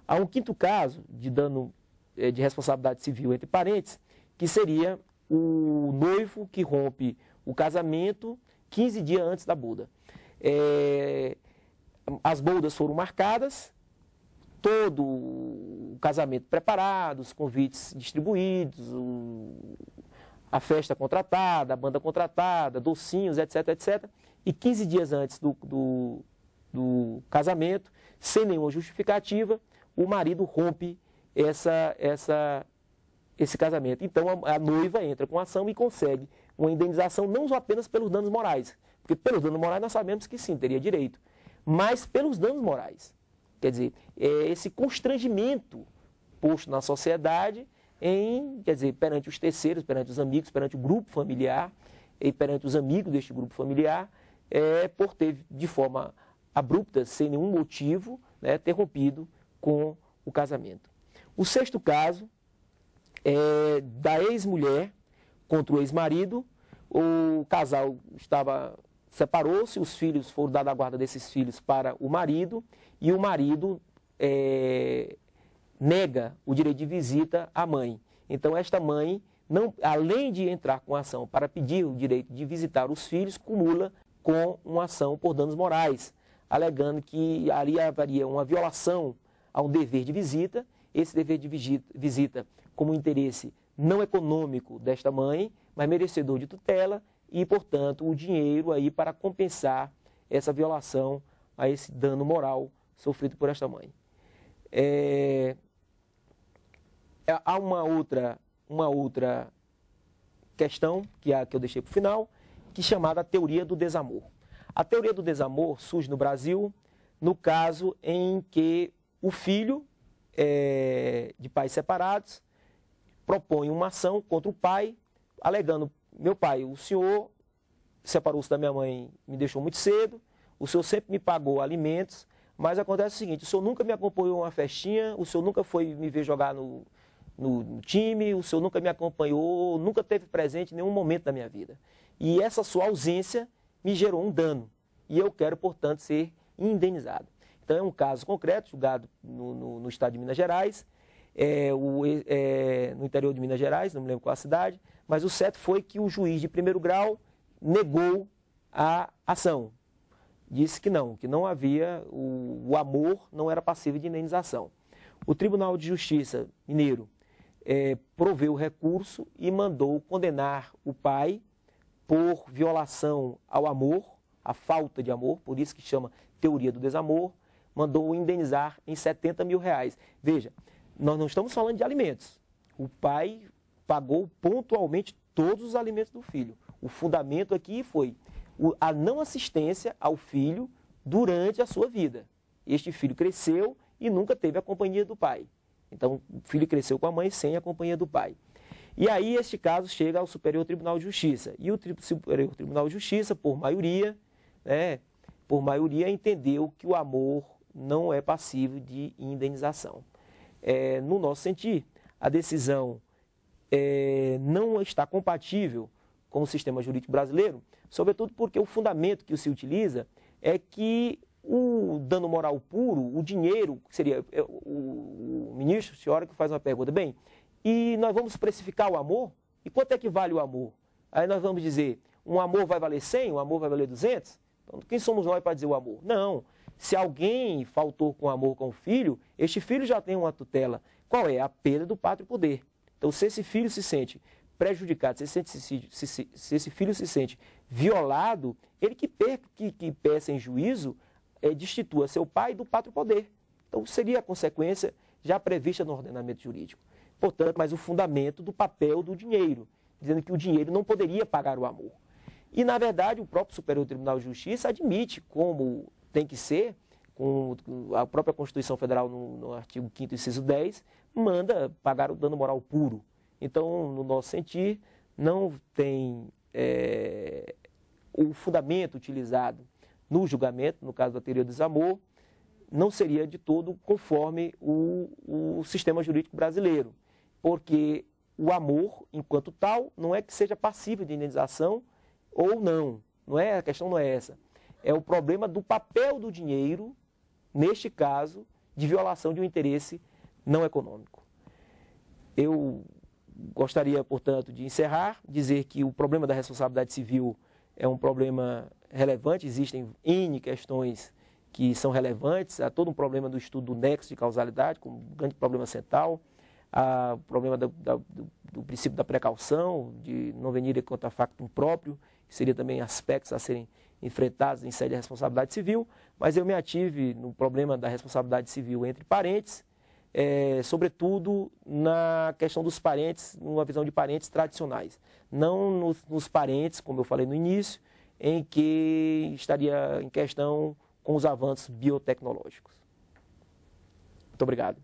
Há um quinto caso de dano de responsabilidade civil entre parentes, que seria o noivo que rompe o casamento 15 dias antes da boda. As bodas foram marcadas, todo o casamento preparado, os convites distribuídos, a festa contratada, a banda contratada, docinhos, etc, etc. E 15 dias antes do casamento, sem nenhuma justificativa, o marido rompe esse casamento. Então a noiva entra com ação e consegue uma indenização não apenas pelos danos morais, porque pelos danos morais nós sabemos que sim, teria direito, mas pelos danos morais. Quer dizer, esse constrangimento posto na sociedade perante os terceiros, perante os amigos, perante o grupo familiar e perante os amigos deste grupo familiar, por ter de forma abrupta, sem nenhum motivo, né, ter rompido com o casamento. O sexto caso é da ex-mulher contra o ex-marido. O casal separou-se, os filhos foram dados a guarda desses filhos para o marido, e o marido nega o direito de visita à mãe. Então, esta mãe, além de entrar com ação para pedir o direito de visitar os filhos, cumula com uma ação por danos morais, alegando que ali haveria uma violação ao dever de visita. Esse dever de visita como interesse não econômico desta mãe, mas merecedor de tutela e, portanto, o dinheiro aí para compensar essa violação, a esse dano moral sofrido por esta mãe. Há uma outra questão, que eu deixei para o final, que é chamada teoria do desamor. A teoria do desamor surge no Brasil no caso em que o filho de pais separados propõe uma ação contra o pai, alegando: meu pai, o senhor separou-se da minha mãe, me deixou muito cedo, o senhor sempre me pagou alimentos, mas acontece o seguinte: o senhor nunca me acompanhou a uma festinha, o senhor nunca foi me ver jogar no time, o senhor nunca me acompanhou, nunca esteve presente em nenhum momento da minha vida. E essa sua ausência me gerou um dano, e eu quero, portanto, ser indenizado. Então, é um caso concreto, julgado no estado de Minas Gerais, no interior de Minas Gerais, não me lembro qual a cidade, mas o certo foi que o juiz de primeiro grau negou a ação. Disse que não havia, o amor não era passível de indenização. O Tribunal de Justiça mineiro proveu o recurso e mandou condenar o pai por violação ao amor, a falta de amor, por isso que chama teoria do desamor, mandou indenizar em R$70 mil. Veja, nós não estamos falando de alimentos. O pai pagou pontualmente todos os alimentos do filho. O fundamento aqui foi a não assistência ao filho durante a sua vida. Este filho cresceu e nunca teve a companhia do pai. Então, o filho cresceu com a mãe sem a companhia do pai. E aí, este caso chega ao Superior Tribunal de Justiça. E o Superior Tribunal de Justiça, por maioria, entendeu que o amor não é passível de indenização. No nosso sentir, a decisão não está compatível com o sistema jurídico brasileiro, sobretudo porque o fundamento que se utiliza é que o dano moral puro, o dinheiro, seria o ministro, senhora, que faz uma pergunta: bem, e nós vamos precificar o amor? E quanto é que vale o amor? Aí nós vamos dizer: um amor vai valer 100, um amor vai valer 200? Então, quem somos nós para dizer o amor? Não. Se alguém faltou com amor com o filho, este filho já tem uma tutela. Qual é? A perda do pátrio poder. Então, se esse filho se sente prejudicado, se esse filho se sente violado, ele que peça em juízo, destitua seu pai do pátrio poder. Então, seria a consequência já prevista no ordenamento jurídico. Portanto, mas o fundamento do papel do dinheiro, dizendo que o dinheiro não poderia pagar o amor. E, na verdade, o próprio Superior Tribunal de Justiça admite, como tem que ser, com a própria Constituição Federal, no artigo 5º, inciso 10, manda pagar o dano moral puro. Então, no nosso sentir, não tem o fundamento utilizado no julgamento, no caso da teoria do desamor, não seria de todo conforme o sistema jurídico brasileiro, porque o amor, enquanto tal, não é que seja passível de indenização ou não, a questão não é essa. É o problema do papel do dinheiro, neste caso, de violação de um interesse não econômico. Eu gostaria, portanto, de encerrar, dizer que o problema da responsabilidade civil é um problema relevante, existem N questões que são relevantes, há todo um problema do estudo do nexo de causalidade, como um grande problema central, há o problema do princípio da precaução, de não venire contra factum próprio, que seria também aspectos a serem enfrentados em sede de responsabilidade civil, mas eu me ative no problema da responsabilidade civil entre parentes, sobretudo na questão dos parentes, numa visão de parentes tradicionais, não nos parentes, como eu falei no início, em que estaria em questão com os avanços biotecnológicos. Muito obrigado.